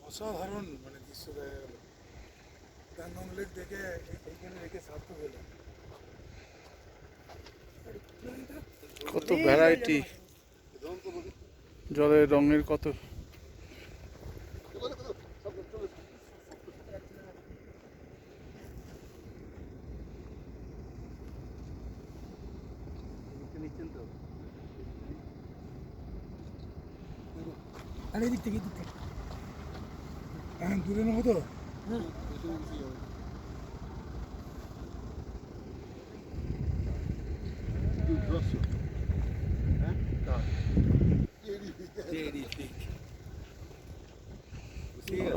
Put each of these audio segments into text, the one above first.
অসাধারণ মানে দৃশ্য দেখা গেল। প্যাংগং লেক দেখে এইখানে রেখে সার্থক হলো। কত ভ্যারাইটি, জলের রঙের কত আর এদিক থেকে হ্যাঁ দূরে নেবো তো।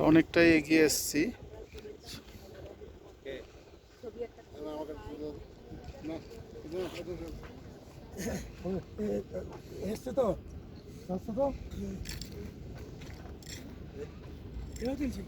অনেকটাই এগিয়ে এসেছি। এসছে তো আসছে তো এও দিনছি